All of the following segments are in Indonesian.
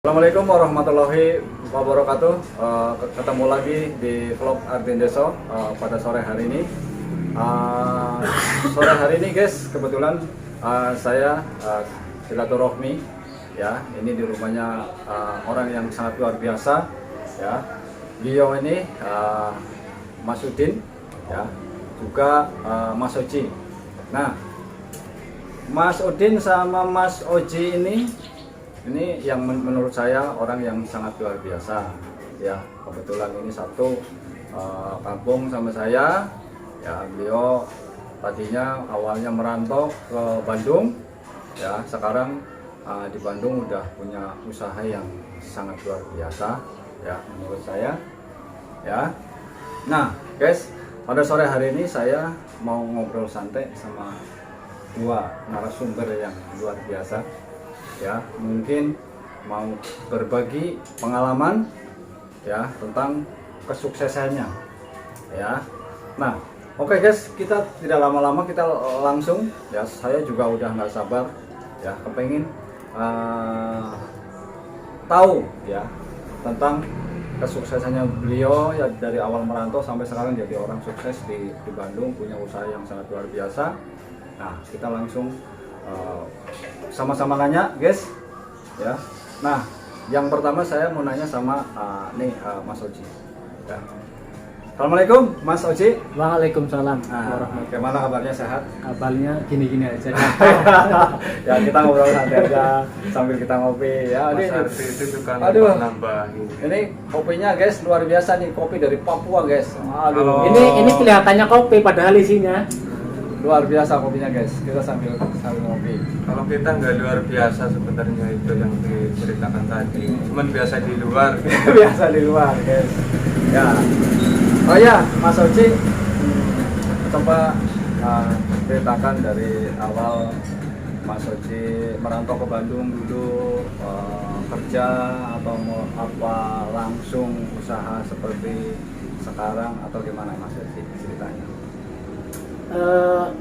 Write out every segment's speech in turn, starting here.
Assalamualaikum warahmatullahi wabarakatuh. Ketemu lagi di vlog Artin Deso pada sore hari ini. Sore hari ini guys, kebetulan saya silaturahmi ya. Ini di rumahnya orang yang sangat luar biasa ya. Beliau ini Mas Udin ya, juga Mas Oji. Nah, Mas Udin sama Mas Oji ini yang menurut saya orang yang sangat luar biasa ya. Kebetulan ini satu kampung sama saya ya. Beliau tadinya awalnya merantau ke Bandung ya, sekarang di Bandung udah punya usaha yang sangat luar biasa ya menurut saya ya. Nah guys, pada sore hari ini saya mau ngobrol santai sama dua narasumber yang luar biasa ya, mungkin mau berbagi pengalaman ya tentang kesuksesannya ya. Nah oke guys, kita tidak lama-lama, kita langsung ya. Saya juga udah nggak sabar ya, kepengen tahu ya tentang kesuksesannya beliau ya, dari awal merantau sampai sekarang jadi orang sukses di Bandung, punya usaha yang sangat luar biasa. Nah kita langsung sama-sama nanya guys ya. Nah yang pertama saya mau nanya sama Mas Oji ya. Assalamualaikum Mas Oji. Waalaikumsalam. Gimana kabarnya, sehat? Kabarnya gini-gini aja. Ya kita ngobrol santai aja sambil kita ngopi ya. Mas Arti itu suka nambah ini kopinya guys luar biasa nih, kopi dari Papua guys. Aduh. Ini kelihatannya kopi padahal isinya Luar biasa kopinya guys. Kita sambil ngopi. Kalau kita nggak luar biasa sebenarnya, itu yang diceritakan tadi. Cuman biasa di luar. Biasa di luar guys. Ya. Oh ya, Mas Oji, coba ceritakan dari awal Mas Oji merantau ke Bandung dulu, kerja atau mau apa langsung usaha seperti sekarang atau gimana Mas Oji ceritanya?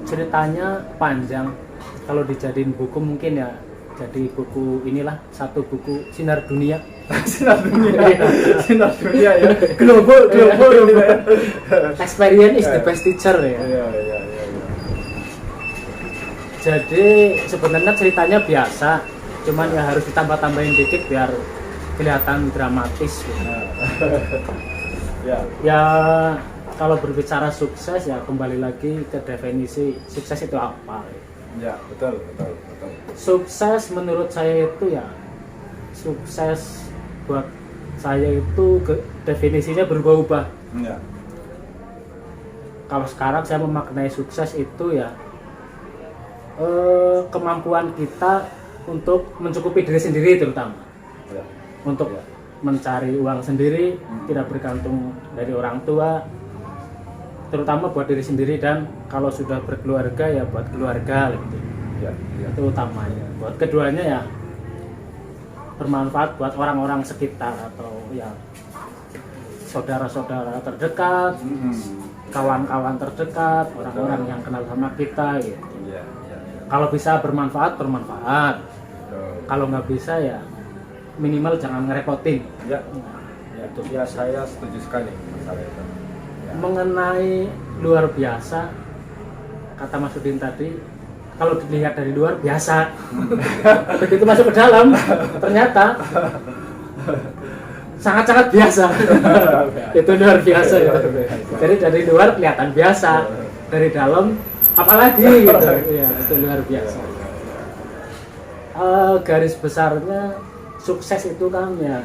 Ceritanya panjang. Kalau dijadiin buku mungkin ya jadi buku inilah, satu buku Sinar Dunia. Sinar dunia ya. Global. Experience is the best teacher ya. Iya. Jadi sebenarnya ceritanya biasa, cuman ya harus ditambah-tambahin dikit biar kelihatan dramatis gitu. Ya kalau berbicara sukses ya kembali lagi ke definisi sukses itu apa. Ya, betul. Sukses menurut saya itu ya, sukses buat saya itu definisinya berubah-ubah. Ya. Kalau sekarang saya memaknai sukses itu ya kemampuan kita untuk mencukupi diri sendiri terutama. Ya. Untuk mencari uang sendiri, tidak bergantung dari orang tua, terutama buat diri sendiri, dan kalau sudah berkeluarga ya buat keluarga gitu. Ya. Itu utamanya. Buat keduanya ya bermanfaat buat orang-orang sekitar atau ya saudara-saudara terdekat, kawan-kawan terdekat, orang-orang yang kenal sama kita gitu. Ya. Kalau bisa bermanfaat. Kalau nggak bisa ya minimal jangan ngerepotin. Ya. Itu ya, saya setuju sekali masalah itu. Ya. Mengenai luar biasa, kata Mas Udin tadi, kalau dilihat dari luar biasa, begitu masuk ke dalam ternyata sangat-sangat biasa. Itu luar biasa ya. Jadi dari luar kelihatan biasa, dari dalam apalagi gitu. Ya, itu luar biasa. Garis besarnya sukses itu kan ya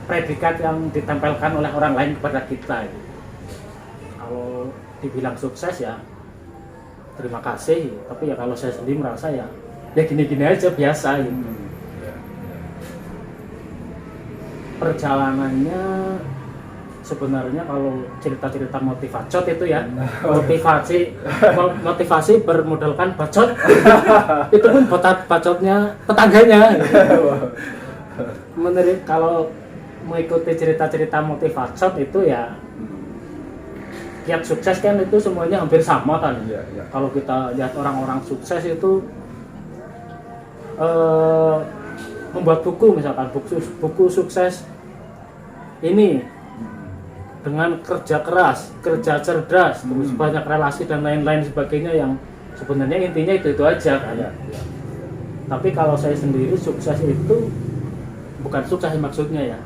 predikat yang ditempelkan oleh orang lain kepada kita. Kalau dibilang sukses ya terima kasih, tapi ya kalau saya sendiri merasa ya gini-gini aja biasa gitu. Perjalanannya sebenarnya kalau cerita-cerita motivacot itu ya motivasi bermodalkan bacot. Itu pun bacotnya tetangganya gitu. Kalau mengikuti cerita-cerita motivacot itu ya kiat sukses kan itu semuanya hampir sama kan. Kalau kita lihat orang-orang sukses itu membuat buku, misalkan buku sukses ini dengan kerja keras, kerja cerdas, terus banyak relasi dan lain-lain sebagainya yang sebenarnya intinya itu aja kan. Ya. Tapi kalau saya sendiri sukses itu bukan sukses maksudnya ya.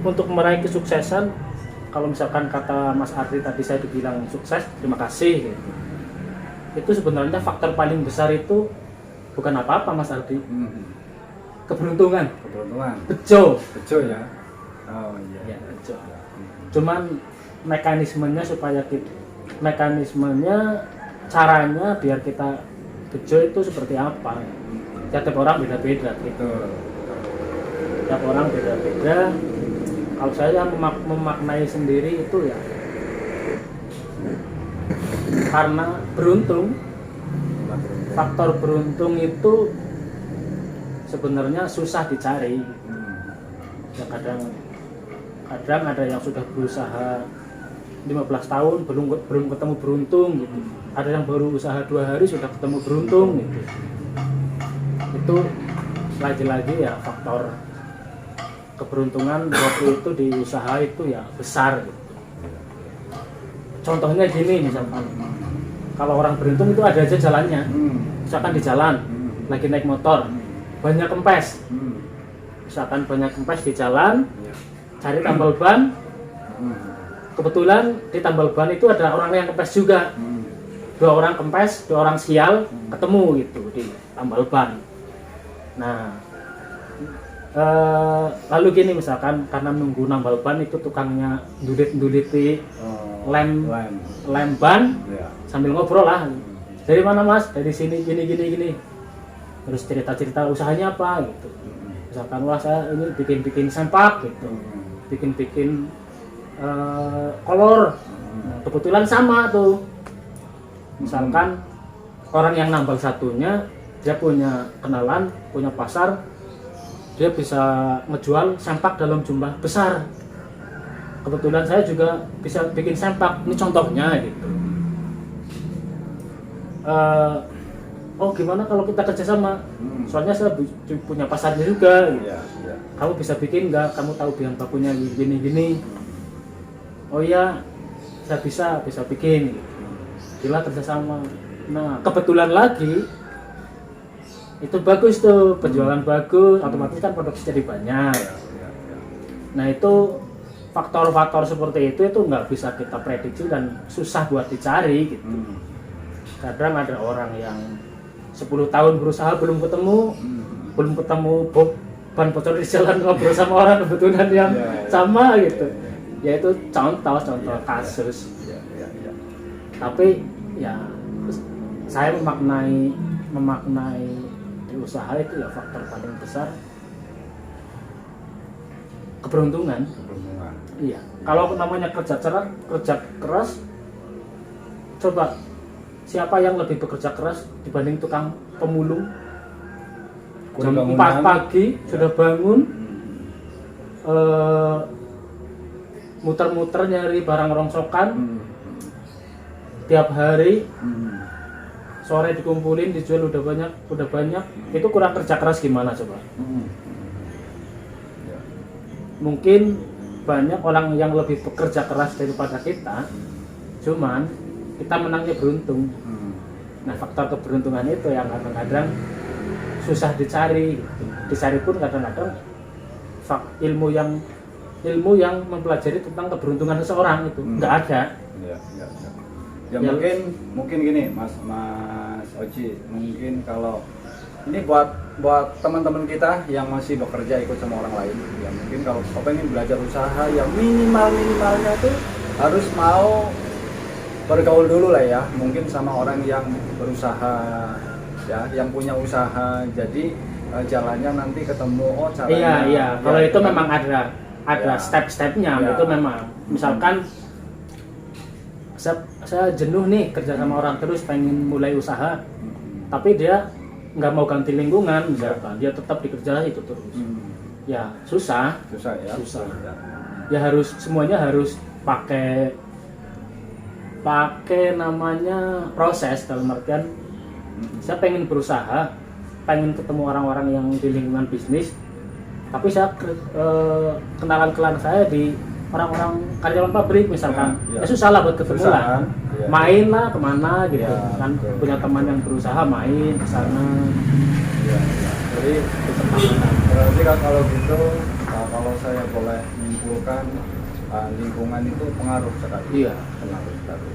Untuk meraih kesuksesan, kalau misalkan kata Mas Ardi tadi saya dibilang sukses, terima kasih gitu. Itu sebenarnya faktor paling besar itu bukan apa-apa Mas Ardi. Keberuntungan. Bejo ya. Oh iya. Ya, bejo. Cuman mekanismenya caranya biar kita bejo itu seperti apa? Tiap orang beda-beda gitu. Tiap orang beda-beda. Kalau saya memaknai sendiri itu ya karena beruntung. Faktor beruntung itu sebenarnya susah dicari. Ya kadang ada yang sudah berusaha 15 tahun belum ketemu beruntung gitu. Ada yang baru usaha 2 hari sudah ketemu beruntung gitu. Itu lagi-lagi ya faktor keberuntungan waktu itu di usaha itu ya besar gitu. Contohnya gini misalkan, kalau orang beruntung itu ada aja jalannya. Misalkan di jalan lagi naik motor banyak kempes. Misalkan banyak kempes di jalan, cari tambal ban. Kebetulan di tambal ban itu ada orang yang kempes juga. 2 orang kempes, 2 orang sial ketemu gitu di tambal ban. Nah, lalu gini misalkan karena nunggu nambal ban itu tukangnya ndulit-nduliti lem ban sambil ngobrol lah. Dari mana Mas? Dari sini gini. Terus cerita usahanya apa gitu. Misalkan wah saya ini bikin sempak gitu. Bikin kolor. Nah, kebetulan sama tuh. Misalkan orang yang nambal satunya dia punya kenalan, punya pasar, dia bisa ngejual sempak dalam jumlah besar. Kebetulan saya juga bisa bikin sempak, ini contohnya gitu. Oh gimana kalau kita kerjasama? Soalnya saya punya pasarnya juga. Gitu. Kamu bisa bikin nggak? Kamu tahu bahan bakunya gini. Oh iya, saya bisa bikin. Gitu. Gila kerjasama. Nah kebetulan lagi itu bagus tuh, penjualan bagus, otomatis kan produksi jadi banyak. Nah itu faktor-faktor seperti itu nggak bisa kita prediksi dan susah buat dicari gitu. Kadang ada orang yang 10 tahun berusaha belum ketemu ban bocor di jalan, ngobrol sama orang kebetulan yang sama gitu. Ya itu contoh kasus. Tapi ya saya memaknai di usaha itu ya faktor paling besar keberuntungan. Iya. Kalau namanya kerja keras, coba siapa yang lebih bekerja keras dibanding tukang pemulung? Jam 4 pagi sudah bangun, muter-muter nyari barang rongsokan tiap hari. Sore dikumpulin, dijual udah banyak. Itu kurang kerja keras gimana coba? Mungkin banyak orang yang lebih bekerja keras daripada kita, cuman kita menangnya beruntung. Nah faktor keberuntungan itu yang kadang-kadang susah dicari. Dicari pun kadang-kadang ilmu yang mempelajari tentang keberuntungan seseorang itu nggak ada. Ya mungkin gini Mas Oji, mungkin kalau ini buat teman-teman kita yang masih bekerja ikut sama orang lain, ya mungkin kalau pengen belajar usaha yang minimalnya itu harus mau bergaul dulu lah ya, mungkin sama orang yang berusaha ya, yang punya usaha, jadi jalannya nanti ketemu caranya. Iya kalau itu memang ada step-stepnya. Itu memang misalkan saya jenuh nih kerja sama orang terus, pengen mulai usaha, tapi dia nggak mau ganti lingkungan misalkan, dia tetap dikerja itu terus. Ya susah ya. Ya semuanya harus pakai namanya proses, dalam artian saya pengen berusaha, pengen ketemu orang-orang yang di lingkungan bisnis, tapi saya kenalan saya di orang-orang karyawan pabrik misalkan, Ya. ya susah lah buat ketemu Susah, lah. kan? Ya. Main lah kemana gitu, Ya, kan betul. punya teman yang berusaha main ke sana. Ya. Jadi berarti kan kalau gitu, kalau saya boleh menyimpulkan, lingkungan itu pengaruh sekali. Iya. Pengaruh sekali.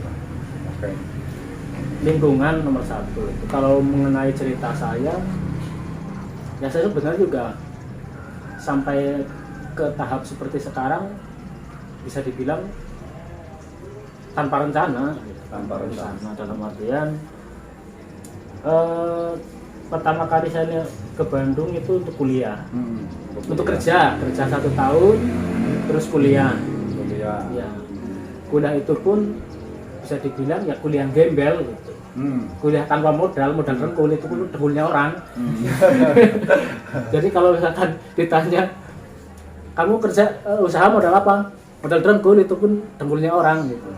Oke. Lingkungan nomor satu. Kalau mengenai cerita saya, ya saya sebenarnya juga sampai ke tahap seperti sekarang bisa dibilang tanpa rencana. Tanpa rencana. Dalam artian pertama kali saya ke Bandung itu untuk kuliah, untuk kerja 1 tahun, terus kuliah. Kuliah. Ya, kuliah itu pun bisa dibilang ya kuliah gembel gitu. Kuliah tanpa modal rengkul itu pun dengkulnya orang. Jadi kalau misalkan ditanya kamu kerja usaha modal apa? Modal dengkul itu pun dengkulnya orang gitu.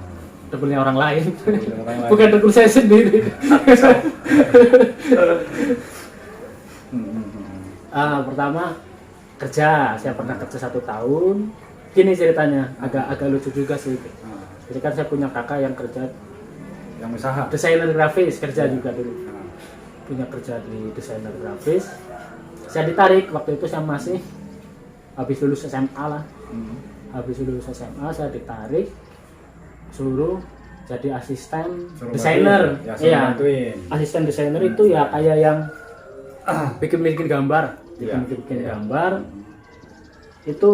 Dengkulnya orang lain. Bukan dengkul saya sendiri. Pertama kerja, saya pernah kerja 1 tahun. Gini ceritanya, agak lucu juga sih. Jadi kan saya punya kakak yang kerja Yang usaha. desainer grafis, kerja juga dulu. Punya kerja di desainer grafis. Saya ditarik waktu itu saya masih habis lulus SMA lah. Habis lulus SMA saya ditarik, suruh jadi asisten desainer. Ya, Iya. bantuin. Asisten desainer itu ya kayak yang bikin gambar, Iya. bikin Iya. gambar. Itu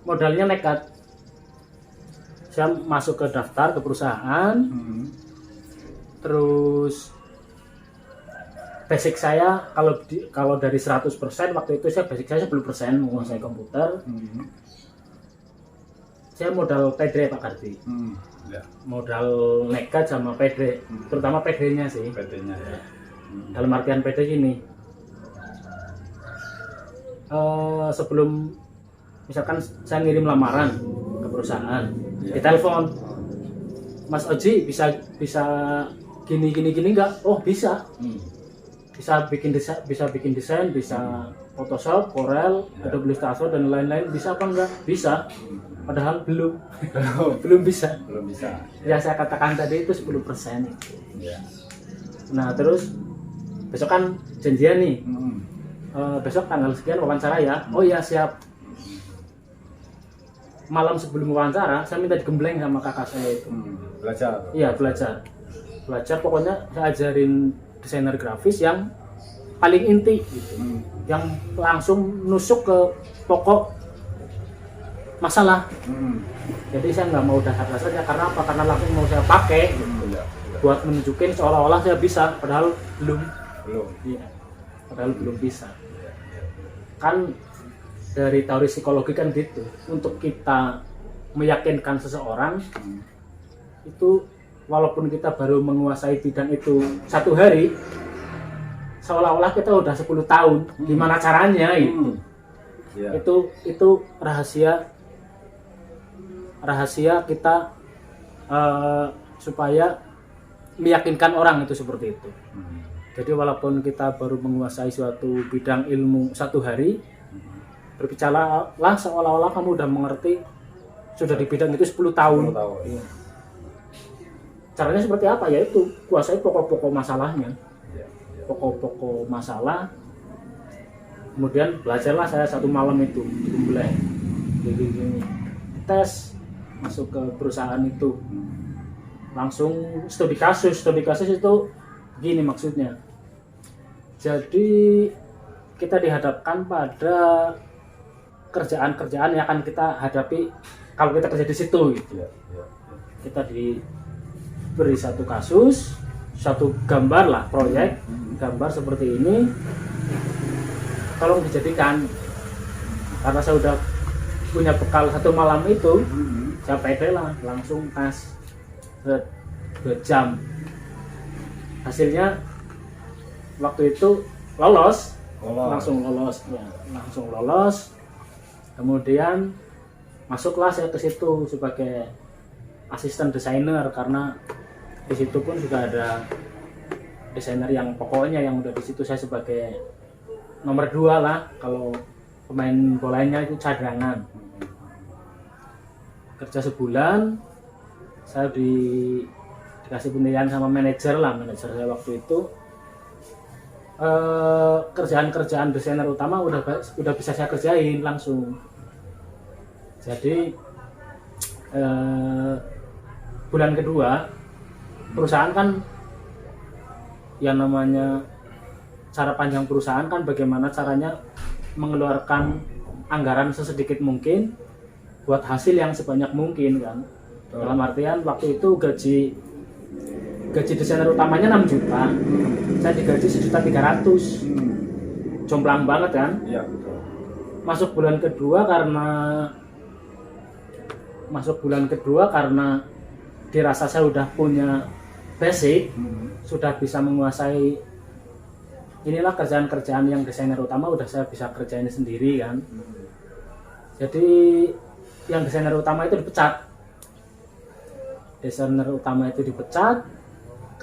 modalnya nekat. Saya masuk ke daftar ke perusahaan, terus basic saya kalau dari 100% waktu itu saya basic saya 10% menguasai komputer. Saya modal PD Pak Kardi, Ya. modal nekat sama PD, terutama PD-nya sih. PT-nya ya. Dalam artian PD gini, sebelum misalkan saya ngirim lamaran ke perusahaan, ditelepon, Mas Oji bisa gini nggak? Oh bisa. Bisa bikin desain, bisa Photoshop, Corel, Adobe Illustrator dan lain-lain, bisa apa enggak? Bisa. Padahal belum bisa. Belum bisa. Ya saya katakan tadi itu 10%. Ya. Nah terus besok kan janjian nih, besok tanggal sekian wawancara ya. Oh ya siap. Malam sebelum wawancara saya minta digembleng sama kakak saya itu. Belajar. Iya belajar pokoknya saya ajarin desainer grafis yang paling inti gitu. Yang langsung nusuk ke pokok masalah. Jadi saya nggak mau dasar-dasarnya, karena apa? Karena langsung mau saya pakai gitu. Ya. Buat menunjukin seolah-olah saya bisa, padahal belum. Belum. Iya, padahal belum bisa. Kan dari teori psikologi kan gitu, untuk kita meyakinkan seseorang itu, walaupun kita baru menguasai bidang itu 1 hari, seolah-olah kita udah 10 tahun. Gimana caranya itu? Ya. Itu rahasia kita supaya meyakinkan orang itu seperti itu. Jadi walaupun kita baru menguasai suatu bidang ilmu 1 hari, berbicara seolah-olah kamu udah mengerti sudah di bidang itu 10 tahun. 10 tahun. Iya. Caranya seperti apa? Yaitu kuasai pokok-pokok masalahnya. Ya. Pokok-pokok masalah. Kemudian belajarlah saya 1 malam itu digembleng. Jadi gini, tes masuk ke perusahaan itu. Langsung studi kasus itu gini maksudnya. Jadi kita dihadapkan pada kerjaan-kerjaan yang akan kita hadapi kalau kita kerja di situ gitu. Ya. Ya. Kita diberi 1 kasus, 1 gambar lah, proyek gambar seperti ini, tolong dijadikan. Karena saya udah punya bekal 1 malam itu, saya pede lah, langsung tes 2 jam. Hasilnya waktu itu lolos. Langsung lolos. Kemudian masuklah saya ke situ sebagai asisten desainer, karena di situ pun juga ada desainer yang pokoknya yang udah di situ saya sebagai nomor 2 lah, kalau pemain bolanya itu cadangan. Kerja sebulan, saya dikasih penilaian sama manajer saya waktu itu. Kerjaan-kerjaan desainer utama udah bisa saya kerjain langsung. Jadi bulan kedua, perusahaan kan yang namanya cara panjang perusahaan kan bagaimana caranya mengeluarkan anggaran sesedikit mungkin buat hasil yang sebanyak mungkin kan. Dalam artian waktu itu gaji desainer utamanya 6 juta, saya digaji 1.300.000, jomplang banget kan. Iya, betul. Masuk bulan kedua karena dirasa saya udah punya basic, sudah bisa menguasai inilah kerjaan-kerjaan yang desainer utama udah saya bisa kerjain sendiri kan. Jadi yang desainer utama itu dipecat.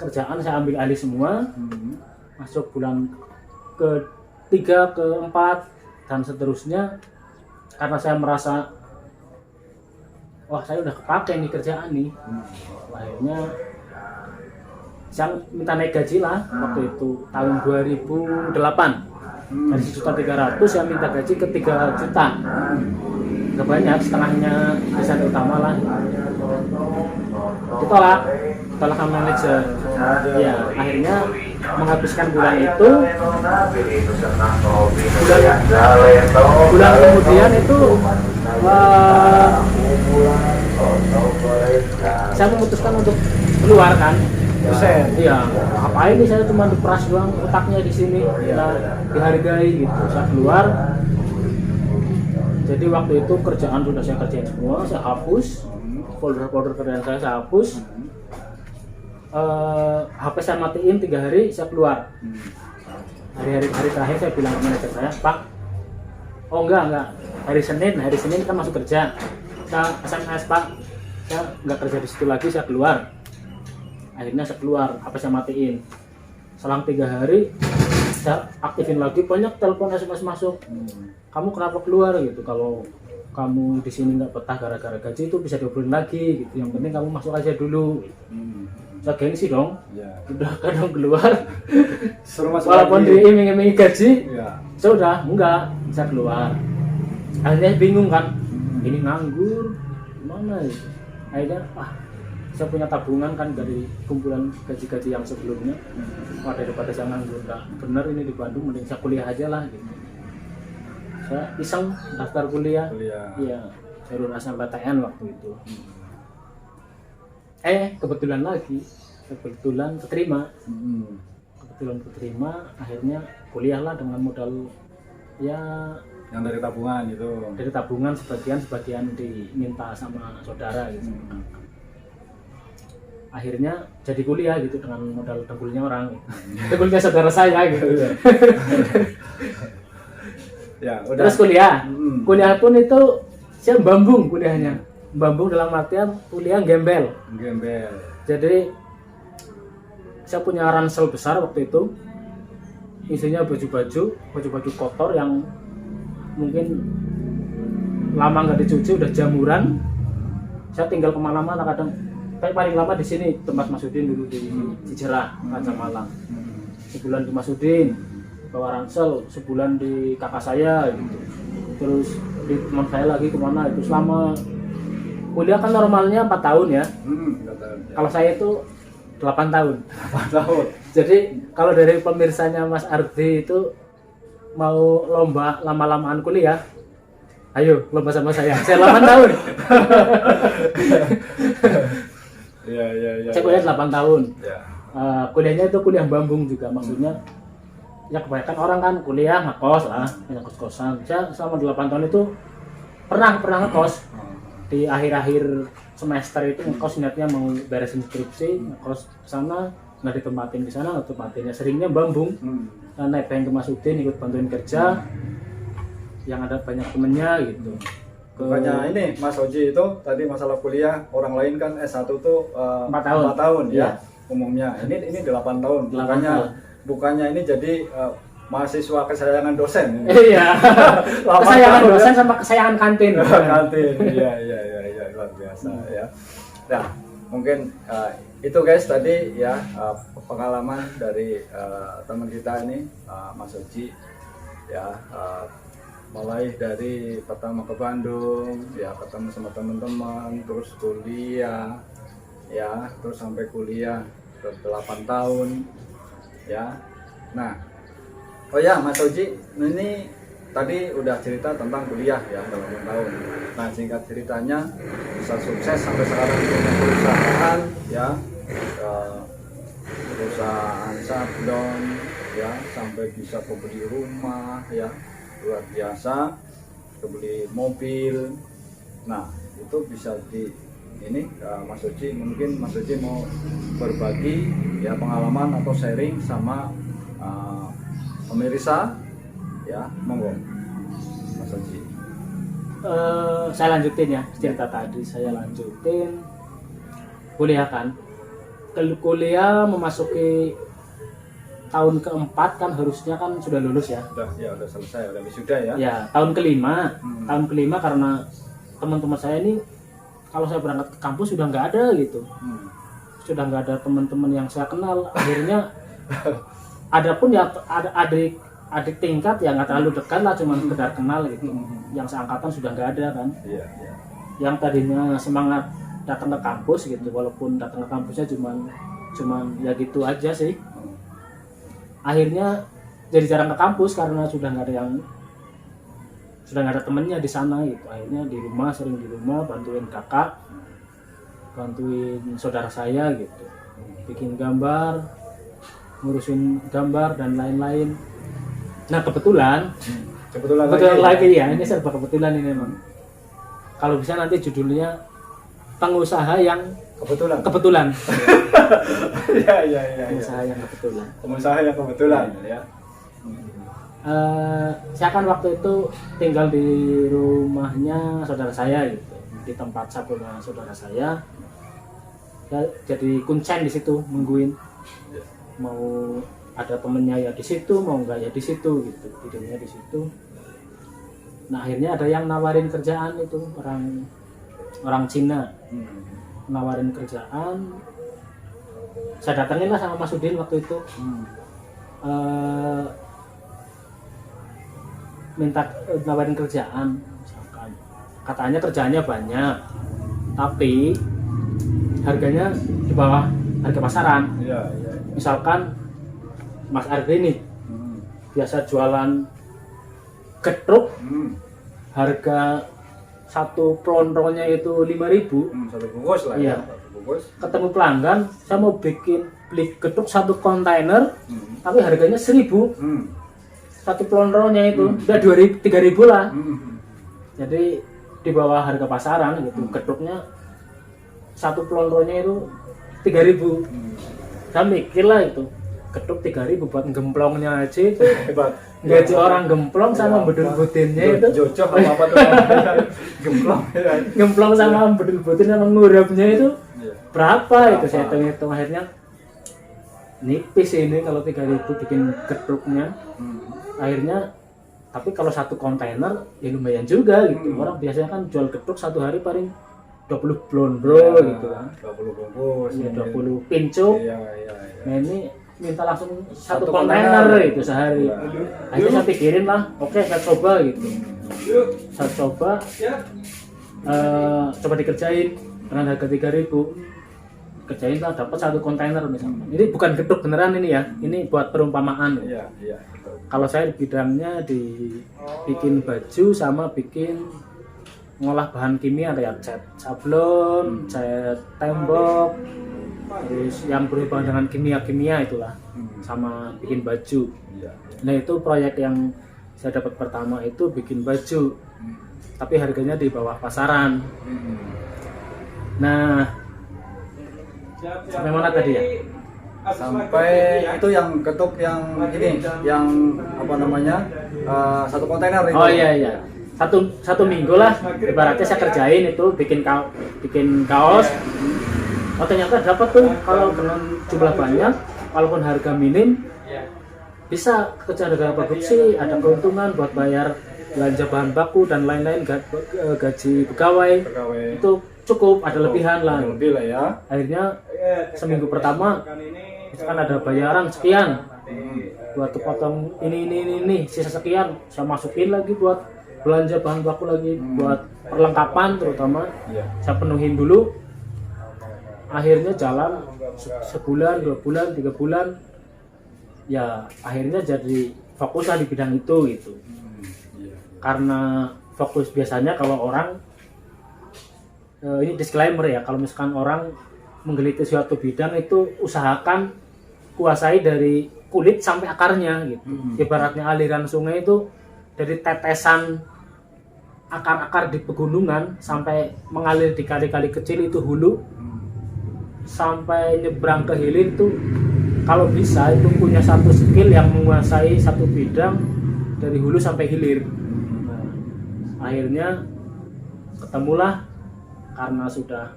Kerjaan saya ambil alih semua. Masuk bulan ke-3, ke-4 dan seterusnya, karena saya merasa wah saya udah kepake nih kerjaan nih. Akhirnya saya minta naik gaji lah. Waktu itu tahun 2008 dari 1.300.000 saya minta gaji ke 3 juta. Gak banyak, setengahnya desainer utama lah. Ditolak sama manajer. Ya, akhirnya menghabiskan bulan itu. Bulan kemudian itu saya memutuskan untuk keluar kan. Iya, apa ini saya cuma diperas doang otaknya di sini, ya dihargai gitu. Saya keluar. Jadi waktu itu kerjaan sudah saya kerjain semua, saya hapus folder-folder kerjaan saya hapus. HP saya matiin 3 hari, saya keluar. Hari terakhir saya bilang ke manajer saya, Pak, oh enggak, hari Senin kan masuk kerja. Saya SMS, Pak, saya enggak kerja di situ lagi, saya keluar. Akhirnya saya keluar, HP saya matiin. Selang 3 hari saya aktifin lagi, banyak telepon SMS masuk. Kamu kenapa keluar gitu? Kalau kamu di sini nggak betah gara-gara gaji itu bisa diobrolin lagi gitu. Yang penting kamu masuk aja dulu. Saya gengsi dong. Ya. Udah kadang keluar. Walaupun diiming-imingi gaji, ya. Saya udah enggak, saya keluar. Akhirnya bingung kan, ini nganggur, gimana ya? Akhirnya saya punya tabungan kan dari kumpulan gaji-gaji yang sebelumnya. Daripada saya nganggur, enggak bener ini di Bandung, mending saya kuliah aja lah gitu. Saya iseng daftar kuliah. Iya, jalur SNMPTN waktu itu. Kebetulan keterima. Akhirnya kuliah lah dengan modal ya yang dari tabungan itu. Dari tabungan sebagian diminta sama saudara gitu. Akhirnya jadi kuliah gitu dengan modal dengkulnya orang. Dengkulnya saudara saya gitu. Ya, udah. Terus kuliah pun itu saya membambung kuliahnya. Membambung dalam artian kuliah gembel. Jadi saya punya ransel besar waktu itu, isinya baju-baju kotor yang mungkin lama nggak dicuci, udah jamuran. Saya tinggal kemana-mana, kadang paling lama di sini tempat Mas Udin dulu di Cijerah, Raja Malang. Sebulan di Mas Udin, bawa ransel, sebulan di kakak saya gitu. Terus di teman saya lagi kemana itu. Selama kuliah kan normalnya 4 tahun ya. 4 tahun ya. Kalau saya itu 8 tahun. Jadi kalau dari pemirsanya Mas Ardi itu mau lomba lama-lamaan kuliah, ayo lomba sama saya 8 tahun. Saya kuliah 8 tahun. Kuliahnya itu kuliah bambung juga, maksudnya ya kebanyakan orang kan kuliah ngekos lah, kos-kosan. Saya selama 8 tahun itu pernah ngekos. Di akhir-akhir semester itu ngekos, niatnya mau beresin skripsi, ngekos sana, nggak ditempatin ke sana, nggak ditempatin. Ya seringnya bambung. Naik bank ke Mas Udin, ikut bantuin kerja, yang ada banyak temennya gitu. Banyak ini Mas Oji itu tadi masalah kuliah, orang lain kan S1 tuh 4 tahun ya. umumnya. Ini 8 tahun. 8 tahun. Bukannya ini jadi mahasiswa kesayangan dosen. Iya. Kesayangan dosen sama kesayangan kantin. Kantin. Iya luar biasa ya. Nah, mungkin itu guys tadi ya pengalaman dari teman kita ini Mas Oji ya, mulai dari pertama ke Bandung ya, ketemu sama teman-teman, terus kuliah ya, terus sampai kuliah ke 8 tahun ya. Nah, oh ya Mas Oji, ini tadi udah cerita tentang kuliah ya 8 tahun. Nah, singkat ceritanya bisa sukses sampai sekarang punya perusahaan ya, perusahaan sablon ya, sampai bisa membeli rumah ya, luar biasa, beli mobil. Nah, itu bisa di ini Mas Oji, mungkin Mas Oji mau berbagi ya pengalaman atau sharing sama pemirsa ya, monggo Mas Oji. Saya lanjutin ya cerita tadi, saya lanjutin kuliah kan. Kuliah memasuki tahun keempat kan, harusnya kan sudah lulus ya. Udah selesai, udah wisuda ya. Ya, tahun kelima. Tahun kelima karena teman-teman saya ini kalau saya berangkat ke kampus sudah nggak ada gitu. Sudah nggak ada teman-teman yang saya kenal. Akhirnya adapun ya ada adik tingkat yang nggak terlalu dekat lah, cuma sekedar kenal gitu. Yang seangkatan sudah nggak ada kan. Iya. Yang tadinya semangat datang ke kampus gitu, walaupun datang ke kampusnya cuman ya gitu aja sih. Akhirnya jadi jarang ke kampus karena sudah nggak ada temennya di sana gitu. Akhirnya di rumah, sering di rumah bantuin kakak, bantuin saudara saya gitu, bikin gambar, ngurusin gambar dan lain-lain. Nah kebetulan lagi ya, ini serba kebetulan ini memang. Kalau bisa nanti judulnya pengusaha yang kebetulan. Iya. Pengusaha yang kebetulan. Pengusaha yang kebetulan ya. Saya kan waktu itu tinggal di rumahnya saudara saya gitu, di tempat sablonnya saudara saya. Jadi kuncen di situ, nungguin mau ada temennya ya di situ, mau enggak ya di situ gitu, tidurnya di situ. Nah akhirnya ada yang nawarin kerjaan itu, orang Cina nawarin kerjaan. Saya datangin lah sama Mas Udin waktu itu. Minta nawarin kerjaan, misalkan katanya kerjaannya banyak tapi harganya di bawah harga pasaran. Iya. Misalkan Mas Ardi nih biasa jualan getruk, harga satu plonronya itu 5.000. Satu bungkus lah iya. Ya. Satu bungkus. Ketemu pelanggan, saya mau beli getruk satu kontainer tapi harganya 1.000. Satu plonronya itu udah 2.000, 3.000 lah. Jadi di bawah harga pasaran gitu. Getruknya satu plonronya itu 3.000. Saya mikir lah itu, getruk 3.000 buat gemplongnya aja itu Hebat. gaji orang gemplong sama bedul-budinnya itu. Jojo apa tuh? Gemplong. Gemplong sama bedul-budin sama ngurapnya itu berapa itu, saya hitung-hitung. Akhirnya nipis ini kalau 3.000 bikin getruknya. Akhirnya tapi kalau satu kontainer ya lumayan juga gitu. Orang biasanya kan jual getruk satu hari paling 20 blondro gitu kan. 20 bungkus. Ya, 20 pincuk. Iya. Nah ini minta langsung satu kontainer itu sehari. Akhirnya saya pikirin lah, oke saya coba gitu. Saya coba dikerjain dengan harga 3.000. Kerjain lah dapat satu kontainer misalnya. Ini bukan getruk beneran ini ya. Ini buat perumpamaan. Iya. Kalau saya di bidangnya bikin baju sama bikin ngolah bahan kimia kayak cat sablon, cat tembok, terus yang berhubungan dengan kimia itulah, sama bikin baju. Nah itu proyek yang saya dapat pertama itu bikin baju, tapi harganya di bawah pasaran. Nah sampai mana tadi ya? Sampai itu yang ketuk yang ini, yang apa namanya, satu kontainer itu. Oh iya. Satu minggu lah ibaratnya saya kerjain itu bikin kaos Oh ternyata dapat tuh kalau dengan jumlah banyak, walaupun harga minim bisa kerja negara produksi, ada keuntungan buat bayar belanja bahan baku dan lain-lain, gaji pegawai itu cukup, ada lebihan lah. Lebih lah ya. Akhirnya seminggu pertama misalkan ada bayaran sekian buat kepotong ini sisa sekian, saya masukin lagi buat belanja bahan baku lagi, buat perlengkapan terutama saya penuhin dulu. Akhirnya jalan sebulan, 2 bulan, 3 bulan, ya akhirnya jadi fokus lah di bidang itu gitu. Karena fokus biasanya kalau orang ini disclaimer ya, kalau misalkan orang menggeluti suatu bidang itu usahakan kuasai dari kulit sampai akarnya gitu. Ibaratnya aliran sungai itu dari tetesan akar-akar di pegunungan sampai mengalir di kali-kali kecil itu hulu, sampai nyebrang ke hilir itu kalau bisa itu punya satu skill yang menguasai satu bidang dari hulu sampai hilir. Nah, akhirnya ketemulah karena sudah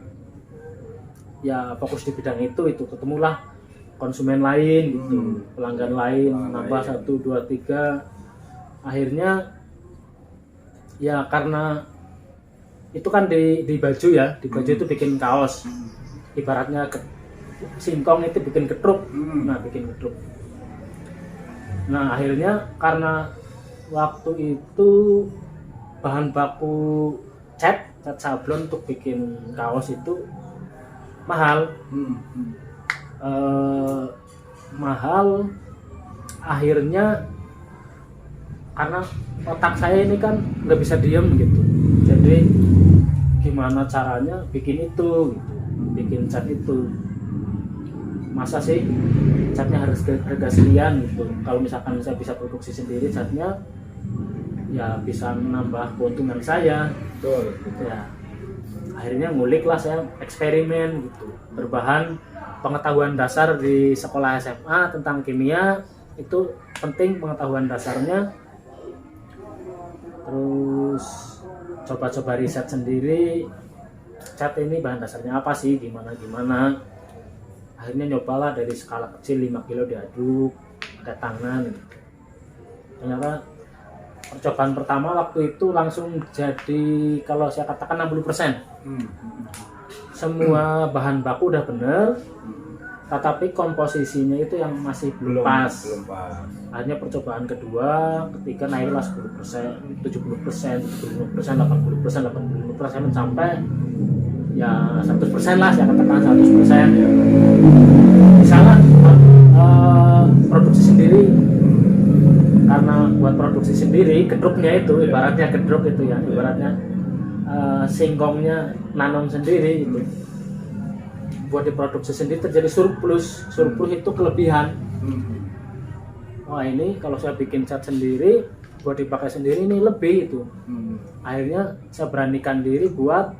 ya fokus di bidang itu ketemulah konsumen lain gitu, pelanggan lain, nambah 1, 2, 3. Akhirnya ya karena itu kan di baju ya, di baju itu bikin kaos. Ibaratnya singkong itu bikin ketruk. Nah, bikin ketruk. Nah, akhirnya karena waktu itu bahan baku cat sablon untuk bikin kaos itu mahal. Mahal. Akhirnya karena otak saya ini kan nggak bisa diem gitu, jadi gimana caranya bikin itu gitu, bikin cat itu. Masa sih catnya harus harga sekian gitu, kalau misalkan saya bisa produksi sendiri catnya ya bisa menambah keuntungan saya. Betul. Ya akhirnya ngulik lah, saya eksperimen gitu, berbahan pengetahuan dasar di sekolah SMA tentang kimia. Itu penting pengetahuan dasarnya. Terus coba-coba riset sendiri, cat ini bahan dasarnya apa sih, gimana. Akhirnya nyobalah dari skala kecil 5 kilo diaduk pakai tangan. Ternyata percobaan pertama waktu itu langsung jadi, kalau saya katakan 60%. Semua bahan baku udah bener, tetapi komposisinya itu yang masih belum pas. Akhirnya percobaan kedua, ketiga naiklah 10%, 70%, 75%, 80%, 85% sampai ya 100% lah, saya katakan 100%. Misalnya produksi sendiri, karena buat produksi sendiri kedruknya itu ibaratnya kedruk itu ya, ibaratnya singkongnya nanam sendiri itu, buat diproduksi sendiri terjadi surplus itu kelebihan. Wah, ini kalau saya bikin cat sendiri buat dipakai sendiri ini lebih itu. Akhirnya saya beranikan diri buat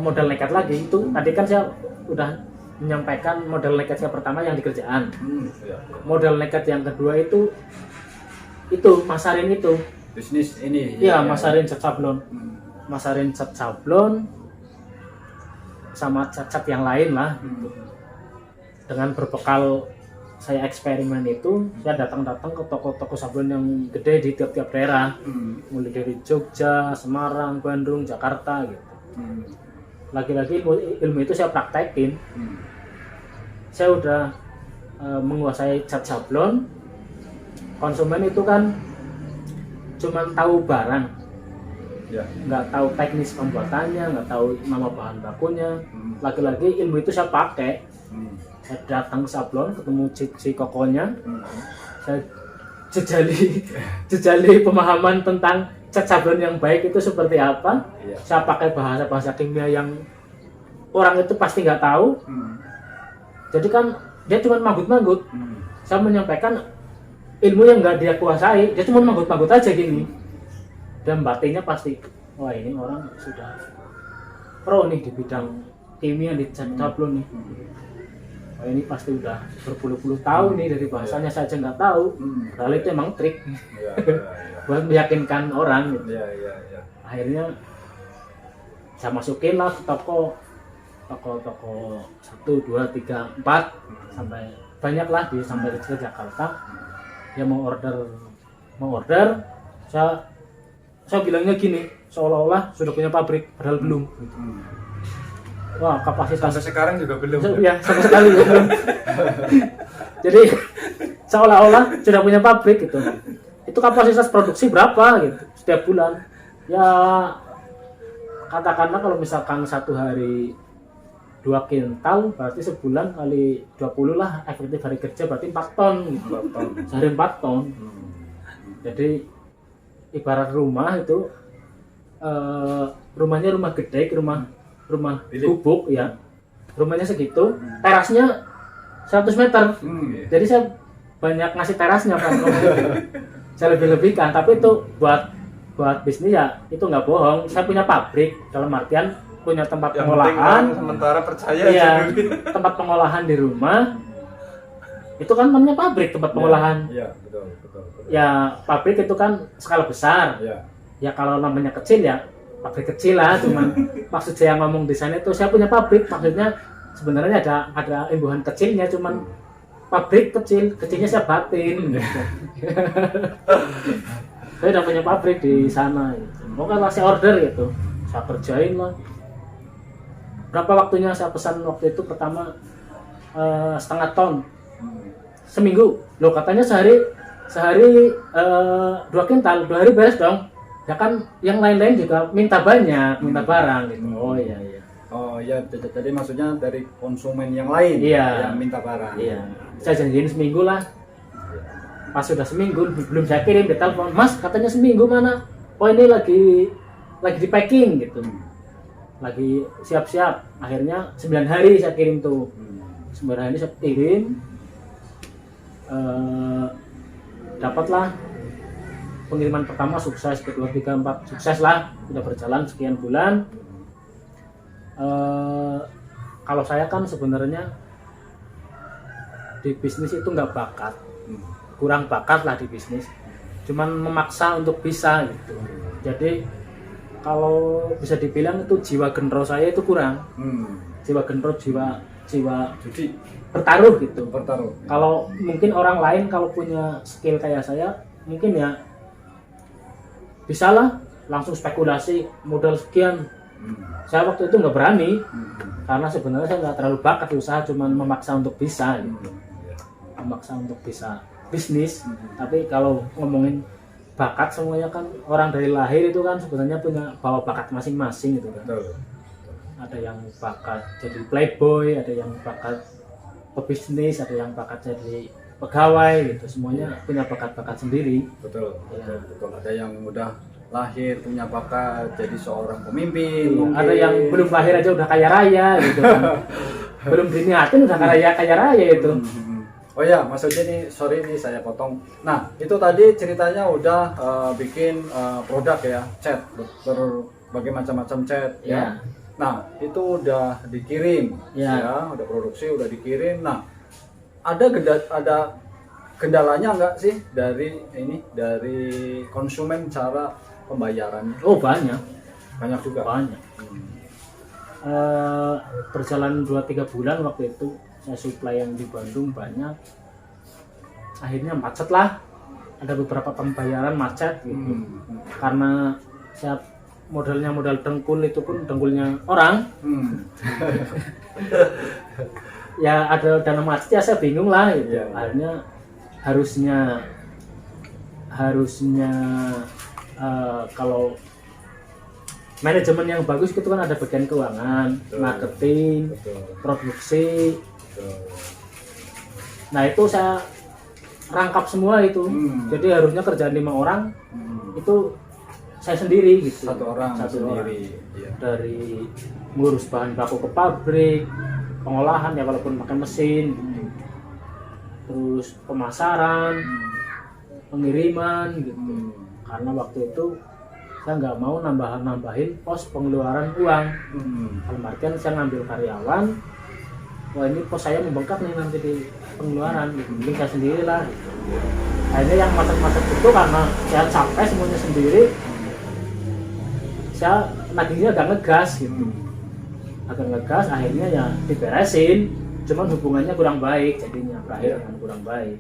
modal nekat lagi. Itu tadi kan saya udah menyampaikan modal nekat saya pertama yang di kerjaan. Modal nekat yang kedua itu masarin itu bisnis ini. Iya, masarin cat sablon. Masarin cat sablon sama cat yang lain lah gitu. Dengan berbekal saya eksperimen itu, saya datang ke toko-toko sablon yang gede di tiap-tiap daerah, mulai dari Jogja, Semarang, Bandung, Jakarta gitu. Lagi-lagi ilmu itu saya praktekin. Saya udah menguasai cat sablon. Konsumen itu kan cuma tahu barang, nggak tahu teknis pembuatannya, nggak tahu nama bahan bakunya. Lagi-lagi ilmu itu saya pakai. Saya datang ke sablon, ketemu si kokonya, saya jejali pemahaman tentang cat sablon yang baik itu seperti apa. Saya pakai bahasa kimia yang orang itu pasti nggak tahu. Jadi kan dia cuma manggut-manggut. Saya menyampaikan ilmu yang nggak dia kuasai, dia cuma manggut-manggut aja gini. Dan batinnya pasti, wah ini orang sudah pro nih di bidang kimia di cat sablon nih. Oh, ini pasti udah berpuluh-puluh tahun nih, dari bahasanya saja nggak tahu. Padahal itu emang trik buat meyakinkan orang gitu. Akhirnya saya masukin lah ke toko 1, 2, 3, 4 sampai banyak lah sampai ke Jakarta. Dia mau order, saya bilangnya gini, seolah-olah sudah punya pabrik padahal belum. Wah, kapasitas Sampai sekarang juga belum. ya sama sekali belum. Jadi seolah-olah sudah punya pabrik gitu. Itu kapasitas produksi berapa gitu setiap bulan? Ya katakanlah kalau misalkan satu hari 2 kintal, berarti sebulan kali 20 lah efektif hari kerja, berarti 4 ton gitu. Sehari 4 ton. Jadi ibarat rumah itu rumahnya rumah gede, rumah gubuk ya. Rumahnya segitu, terasnya 100 meter. Jadi saya banyak ngasih terasnya kan. Saya lebih-lebihkan, tapi itu buat bisnis ya itu nggak bohong. Saya punya pabrik, dalam artian punya tempat Yang pengolahan. Sementara percaya Iya, aja dulu. tempat pengolahan di rumah. Itu kan namanya pabrik, tempat pengolahan. Iya, betul. Ya pabrik itu kan skala besar. Iya. Ya kalau namanya kecil ya pabrik kecil lah. Cuman maksud saya ngomong di sana itu saya punya pabrik, maksudnya sebenarnya ada imbuhan kecilnya, cuman pabrik kecilnya saya batin. Saya udah punya pabrik di sana. Gitu. Mau kan kasih order gitu, saya kerjain lah. Berapa waktunya saya pesan waktu itu pertama 0,5 ton seminggu. Loh katanya sehari 2 kintal, 2 hari beres dong. Ya kan yang lain-lain juga minta banyak, minta barang gitu. Oh iya. Oh iya, jadi maksudnya dari konsumen yang lain Iya. yang minta barang. Iya. Saya janjiin seminggu lah. Pas sudah seminggu belum saya kirim, dia telepon, "Mas, katanya seminggu mana?" "Oh, ini lagi di packing gitu." Lagi siap-siap. Akhirnya 9 hari saya kirim tuh. 9 hari saya kirim. Dapatlah pengiriman pertama sukses, kedua, 3, 4 sukses lah, udah berjalan sekian bulan. Kalau saya kan sebenarnya di bisnis itu nggak bakat, kurang bakat lah di bisnis, cuman memaksa untuk bisa gitu. Jadi kalau bisa dibilang itu jiwa genro saya itu kurang, jiwa genro, jiwa Jadi bertaruh gitu. bertaruh. Kalau mungkin orang lain kalau punya skill kayak saya, mungkin ya bisalah langsung spekulasi modal sekian. Saya waktu itu nggak berani, karena sebenarnya saya nggak terlalu bakat di usaha, cuman memaksa untuk bisa gitu. Memaksa untuk bisa bisnis. Tapi kalau ngomongin bakat, semuanya kan orang dari lahir itu kan sebenarnya punya bawa bakat masing-masing gitu kan. Betul. Ada yang bakat jadi playboy, ada yang bakat pebisnis, ada yang bakat jadi pegawai gitu. Semuanya punya bakat-bakat sendiri. Betul. Ya. Betul. Ada yang udah lahir punya bakat jadi seorang pemimpin. Iya, mungkin. ada yang belum lahir aja udah kaya raya gitu kan. Belum diniatin udah kaya raya itu. Oh ya, maksudnya nih, sorry nih saya potong. Nah, itu tadi ceritanya udah bikin produk ya, cat, berbagai macam-macam cat ya. Ya. Nah, itu udah dikirim, Ya. udah produksi, udah dikirim. Nah, ada kendalanya nggak sih dari konsumen cara pembayarannya? Oh banyak Juga. banyak. Berjalan 2-3 bulan waktu itu saya supply yang di Bandung banyak. Akhirnya macet lah. Ada beberapa pembayaran macet gitu. Karena saya modalnya modal dengkul, itu pun dengkulnya orang. Ya ada dana macet ya saya bingung lah gitu. Iya. Akhirnya harusnya kalau manajemen yang bagus itu kan ada bagian keuangan, marketing, produksi. Nah itu saya rangkap semua itu. Jadi harusnya kerjaan 5 orang itu saya sendiri gitu. Satu orang sendiri. Iya. Dari ngurus bahan baku ke pabrik, pengolahan ya walaupun pakai mesin, terus pemasaran, pengiriman gitu. Karena waktu itu saya nggak mau nambahin pos pengeluaran uang. Dalam artian saya ngambil karyawan, wah ini pos saya membengkak nih nanti di pengeluaran, gitu. Mungkin saya sendiri lah. Gitu. Akhirnya yang masak-masak itu karena saya capek semuanya sendiri, saya nagihnya agak ngegas gitu, agak ngegas, akhirnya ya diberesin, cuman hubungannya kurang baik, jadinya berakhir dengan kurang baik.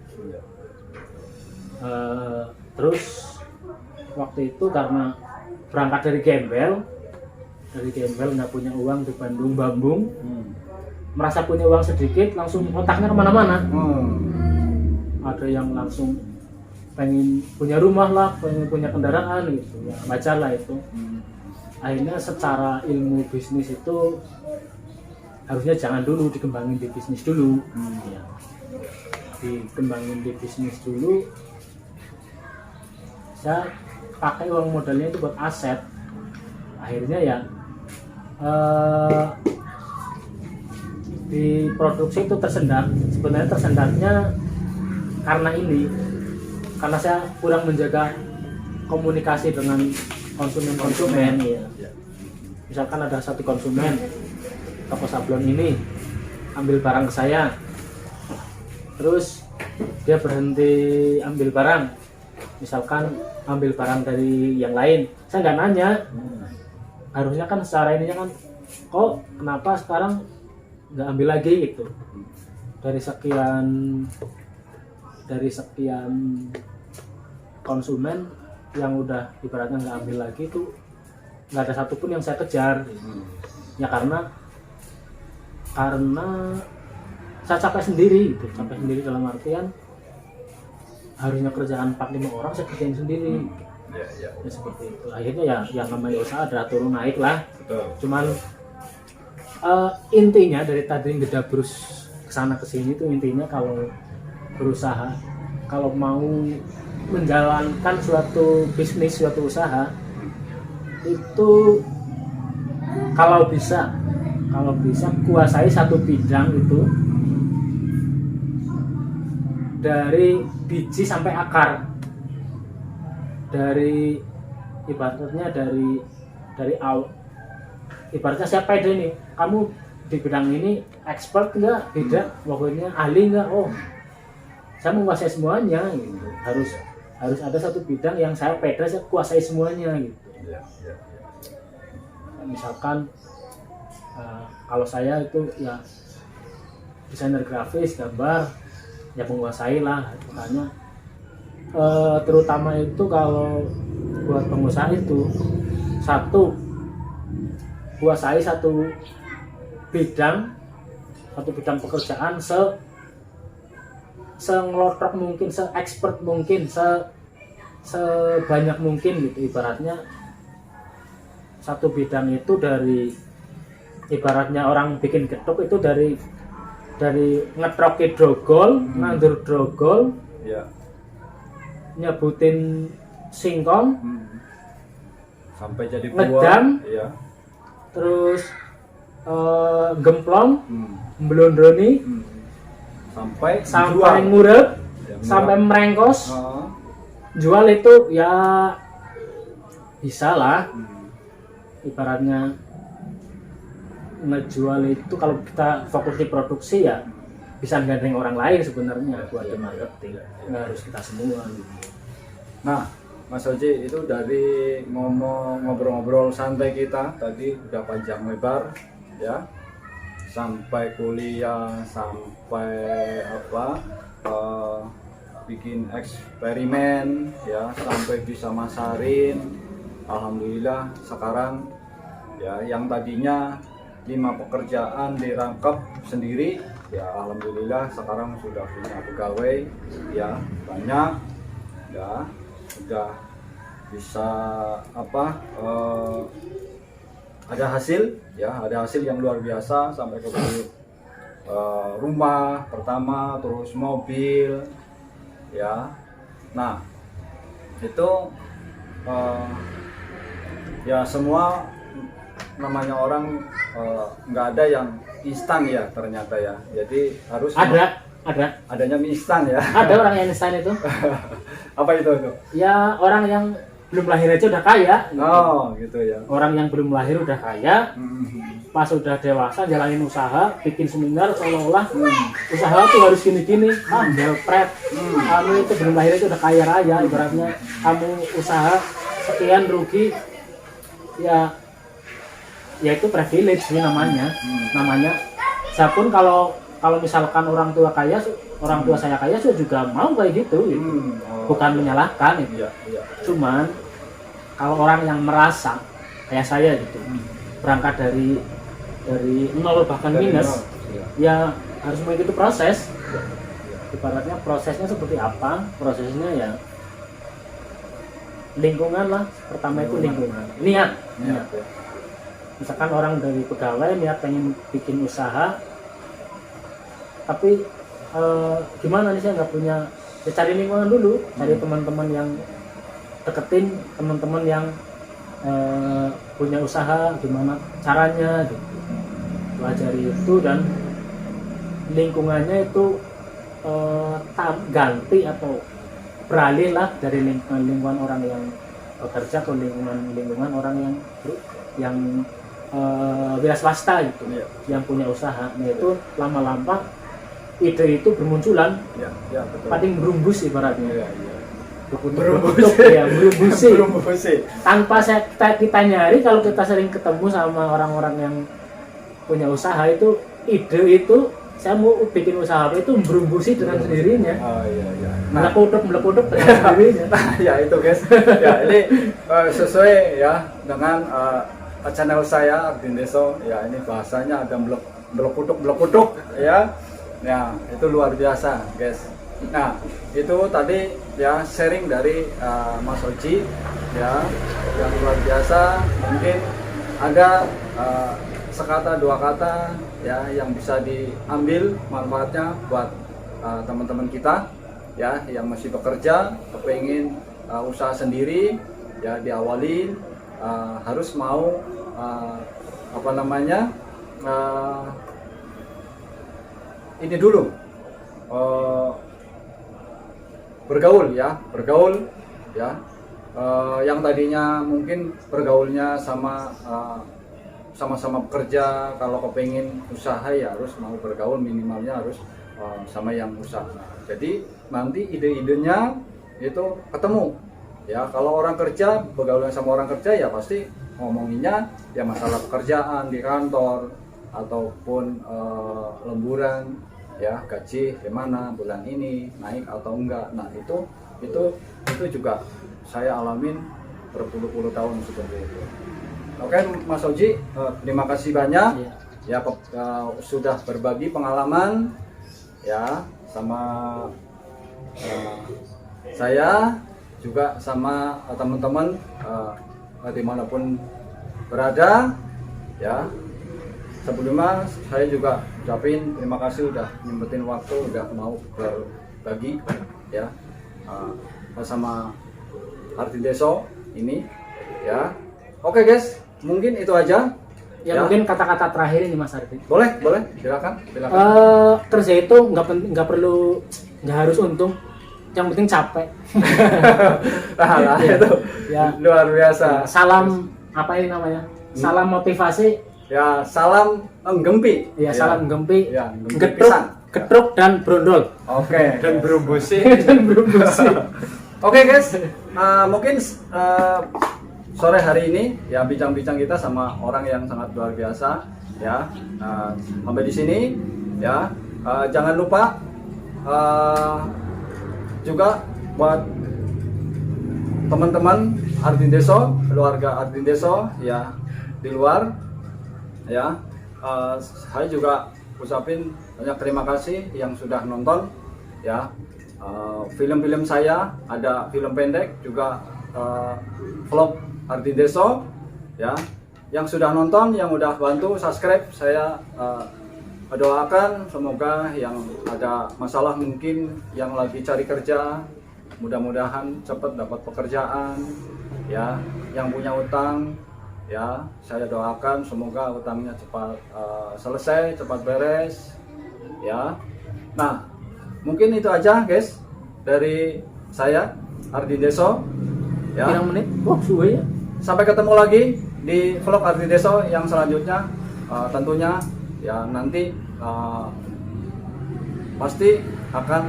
Terus waktu itu karena berangkat dari Gembel nggak punya uang di Bandung Bambung, merasa punya uang sedikit, langsung otaknya kemana-mana. Ada yang langsung pengen punya rumah lah, pengen punya kendaraan gitu, ya wajar lah itu. Akhirnya secara ilmu bisnis itu harusnya jangan dulu, dikembangin di bisnis dulu. Ya. Dikembangin di bisnis dulu. Saya pakai uang modalnya itu buat aset. Akhirnya ya di produksi itu tersendat. Sebenarnya tersendatnya karena saya kurang menjaga komunikasi dengan konsumen ya. Misalkan ada satu konsumen toko sablon ini ambil barang ke saya, terus dia berhenti ambil barang, misalkan ambil barang dari yang lain, saya nggak nanya. Harusnya kan secara ininya kan, kok kenapa sekarang nggak ambil lagi gitu, dari sekian konsumen yang udah ibaratnya nggak ambil lagi itu nggak ada satupun yang saya kejar. Ya karena saya capek sendiri gitu, dalam artian harusnya kerjaan 4-5 orang saya kerjain sendiri. Ya seperti itu. Akhirnya ya yang namanya usaha ada turun naik lah. Betul. Cuman intinya dari tadi ngedabrus kesana kesini itu intinya kalau berusaha, kalau mau menjalankan suatu bisnis, suatu usaha itu kalau bisa kuasai satu bidang itu dari biji sampai akar, dari ibaratnya dari awal. Ibaratnya saya pede nih, kamu di bidang ini expert enggak, tidak, pokoknya ahli enggak, oh saya menguasai semuanya gitu. Harus ada satu bidang yang saya pede, saya kuasai semuanya gitu. Misalkan kalau saya itu ya desainer grafis, gambar, ya menguasai lah. Makanya terutama itu kalau buat pengusaha itu kuasai satu bidang pekerjaan sengelotok mungkin, se-expert mungkin, sebanyak mungkin gitu. Ibaratnya satu bidang itu dari ibaratnya orang bikin getuk itu dari ngetroki drogol, nandur drogol, nyebutin singkong, sampai jadi ngedam, terus gemplong, melondroni, sampai ngurep, sampai merengkos, jual itu ya bisa lah. Ibaratnya ngejual itu kalau kita fokus di produksi ya bisa gandeng orang lain sebenarnya buat di marketing, nggak harus kita semua gitu. Nah Mas Oji, itu dari ngobrol-ngobrol santai kita tadi udah panjang lebar ya, sampai kuliah, sampai bikin eksperimen ya, sampai bisa masarin. Alhamdulillah sekarang ya yang tadinya 5 pekerjaan dirangkap sendiri ya, alhamdulillah sekarang sudah punya pegawai ya banyak ya, sudah bisa ada hasil yang luar biasa, sampai ke rumah pertama, terus mobil ya. Nah itu ya semua namanya orang nggak ada yang instan ya ternyata ya, jadi harus adanya mie instan ya. Ada orang yang instan itu. Apa itu? Ya orang yang belum lahir aja udah kaya. Oh gitu ya. Orang yang belum lahir udah kaya, pas udah dewasa jalanin usaha, bikin seminar seolah-olah usaha tuh harus gini-gini, belpret. Kamu itu belum lahir itu udah kaya raya, ibaratnya kamu usaha sekian rugi ya itu privilege sih namanya. Namanya saya pun kalau misalkan orang tua saya kaya saya juga mau kayak gitu. Bukan menyalahkan itu. Iya. Cuman kalau orang yang merasa kayak saya gitu, berangkat dari nol bahkan Dari minus, nol, ya harus mengikuti proses. Ibaratnya prosesnya seperti apa? Prosesnya ya lingkungan lah. Pertama itu lingkungan. Niat. Ya. Misalkan orang dari pegawai niat pengen bikin usaha, tapi gimana nih, saya nggak punya, ya cari lingkungan dulu, cari teman-teman yang deketin, teman-teman yang punya usaha, gimana caranya gitu, pelajari itu, dan lingkungannya itu ganti atau beralih lah dari lingkungan orang yang bekerja ke lingkungan orang yang wira swasta gitu, yang punya usaha. Nah itu lama-lama ide itu bermunculan, Betul. paling berumbus ibaratnya. Berumbusi. Tanpa kita nyari, kalau kita sering ketemu sama orang-orang yang punya usaha itu, ide itu saya mau bikin usaha apa itu berumbusi dengan sendirinya. Iya. Melepuduk dengan sendirinya. Ya itu guys. Ya ini sesuai ya dengan channel saya Ardin Deso. Ya ini bahasanya ada melepuduk ya. Ya itu luar biasa guys. Nah itu tadi ya sharing dari Mas Oji ya, yang luar biasa. Mungkin ada sekata dua kata ya yang bisa diambil manfaatnya buat teman-teman kita ya yang masih bekerja, kepengin usaha sendiri ya, diawali harus mau ini dulu bergaul ya, yang tadinya mungkin bergaulnya sama-sama bekerja, kalau kepengin usaha ya harus mau bergaul, minimalnya harus sama yang usaha. Jadi nanti ide-idenya itu ketemu ya. Kalau orang kerja, bergaul sama orang kerja ya pasti ngomonginnya ya masalah pekerjaan di kantor ataupun lemburan ya, gaji gimana bulan ini, naik atau enggak. Nah itu juga saya alamin berpuluh-puluh tahun seperti itu. Oke Mas Oji, terima kasih banyak ya sudah berbagi pengalaman ya sama saya juga sama teman-teman dimanapun berada ya. Sebelumnya saya juga ucapin terima kasih udah nyempetin waktu, udah mau berbagi ya bersama Ardin Deso ini ya. Oke guys, mungkin itu aja. Ya mungkin kata-kata terakhir ini Mas Ardin. Boleh, silakan. Kerja itu nggak harus untung, yang penting capek. Nah, itu ya, luar biasa. Salam apa ini namanya? Salam motivasi. Ya, salam enggempi. Ya, salam enggempi. Ya, getruk dan brondol. Oke. Dan berumbusi. Oke guys, mungkin sore hari ini ya bincang-bincang kita sama orang yang sangat luar biasa ya. Sampai di sini ya. Jangan lupa juga buat teman-teman Ardin Deso, keluarga Ardin Deso ya di luar ya. Saya juga ucapin banyak terima kasih yang sudah nonton ya. Film-film saya ada film pendek juga vlog Ardin Deso ya. Yang sudah nonton, yang udah bantu subscribe, saya doakan semoga yang ada masalah mungkin yang lagi cari kerja mudah-mudahan cepat dapat pekerjaan ya. Yang punya utang ya, saya doakan semoga utangnya cepat selesai, cepat beres ya. Nah mungkin itu aja guys dari saya Ardin Deso ya. Pirang menit? Wah, suwe ya. Sampai ketemu lagi di vlog Ardin Deso yang selanjutnya. Tentunya ya nanti pasti akan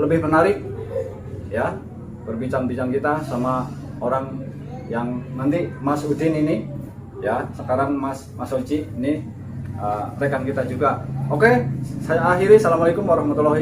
lebih menarik ya, berbincang-bincang kita sama orang yang nanti Mas Udin ini ya, sekarang Mas Oci ini rekan kita juga. Oke, saya akhiri. Assalamualaikum warahmatullahi